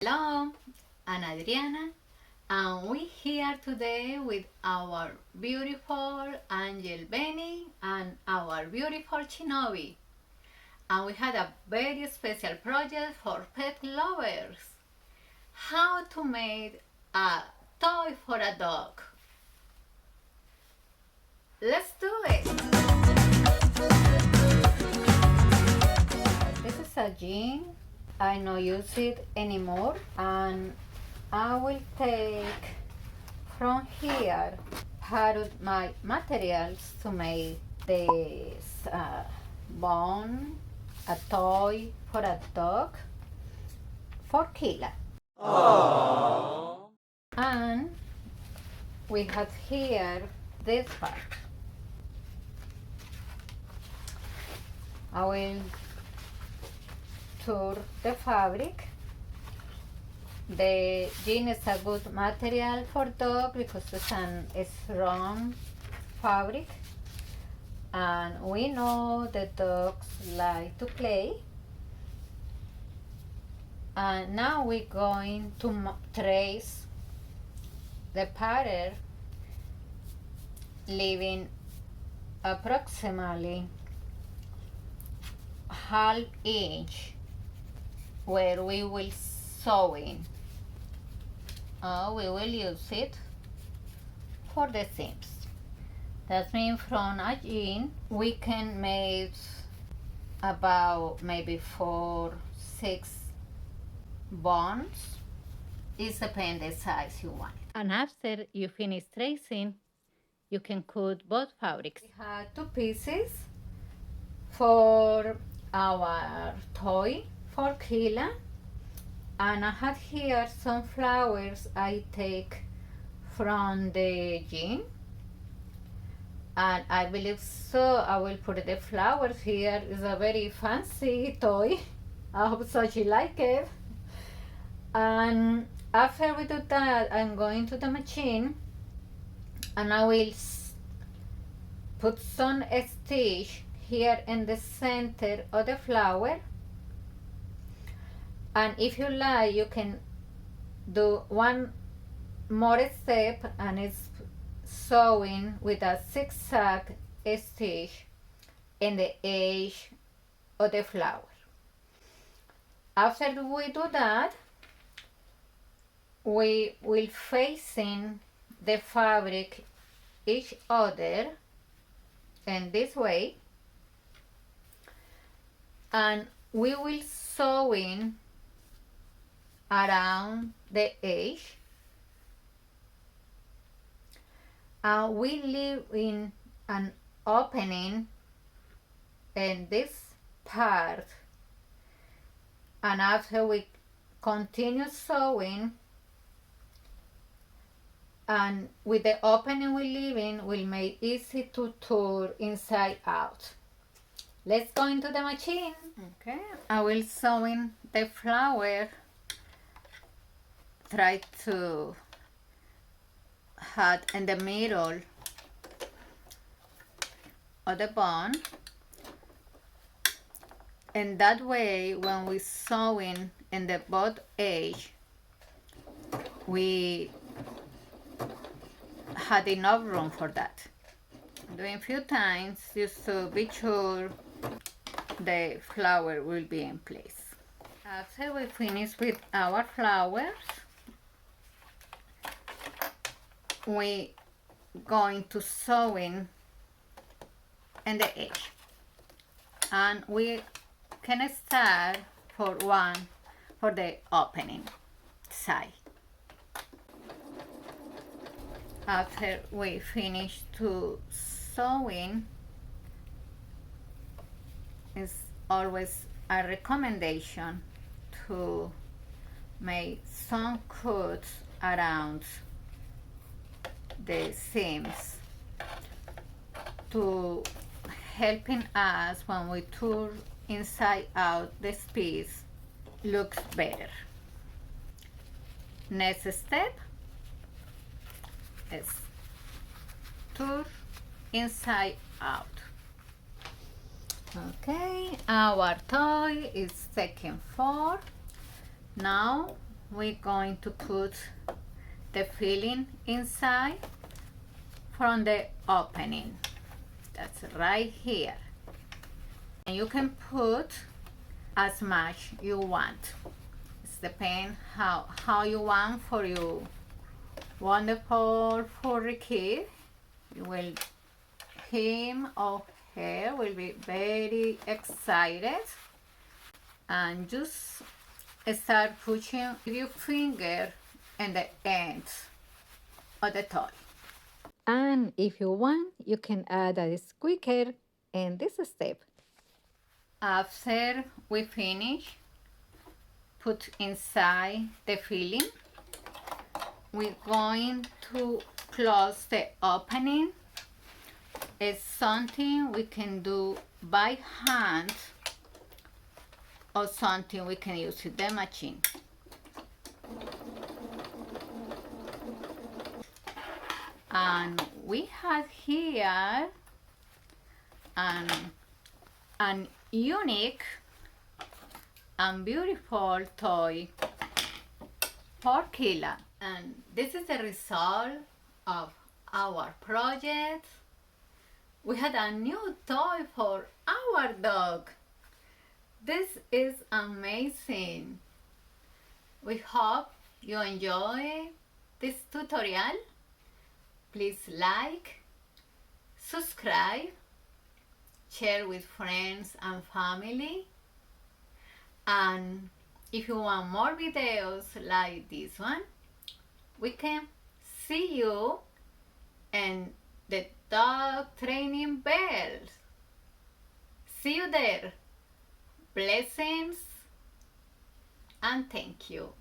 Hello, I'm Adriana, and we're here today with our beautiful Angel Benny and our beautiful Shinobi. And we had a very special project for pet lovers. How to make a toy for a dog. Let's do it! This is a jean. I don't use it anymore, and I will take from here part of my materials to make this bone, a toy for a dog for Keila. Aww. And we have here this part. I will tour the fabric. The jean is a good material for dog because it's a strong fabric, and we know that dogs like to play. And now we're going to trace the pattern, leaving approximately ½ inch where we will sew in. We will use it for the seams. That means from a jean we can make about maybe 4-6 bones. It depends the size you want. And after you finish tracing, you can cut both fabrics. We have 2 pieces for our toy for Keila, and I have here some flowers I take from the jean, and I believe so I will put the flowers here. It's a very fancy toy. I hope so she like it. And after we do that, I'm going to the machine and I will put some stitch here in the center of the flower. And if you like, you can do one more step, and it's sewing with a zigzag stitch in the edge of the flower. After we do that, we will facing the fabric each other in this way, and we will sew in around the edge, and we leave in an opening in this part, and after we continue sewing, and with the opening we leave in will make easy to turn inside out. Let's go into the machine. Okay, I will sew in the flower. Try to have in the middle of the bone, and that way when we sewing in the both edge, we had enough room for that. Doing a few times just to be sure the flower will be in place. After we finish with our flowers, we going to sew in the edge, and we can start for the opening side. After we finish to sewing, it's always a recommendation to make some cuts around the seams to helping us when we turn inside out, this piece looks better. Next step is turn inside out. Okay, our toy is taken 4. Now we're going to put the filling inside from the opening. That's right here. And you can put as much you want. It depends how you want for your wonderful furry kid. Him or her will be very excited, and just start pushing your finger in the ends of the toy. And if you want, you can add a squeaker in this step. After we finish, put inside the filling, we're going to close the opening. It's something we can do by hand or something we can use with the machine. And we have here an unique and beautiful toy for Keila. And this is the result of our project. We had a new toy for our dog. This is amazing. We hope you enjoy this tutorial. Please like, subscribe, share with friends and family. And if you want more videos like this one, we can see you in the dog training bells. See you there. Blessings and thank you.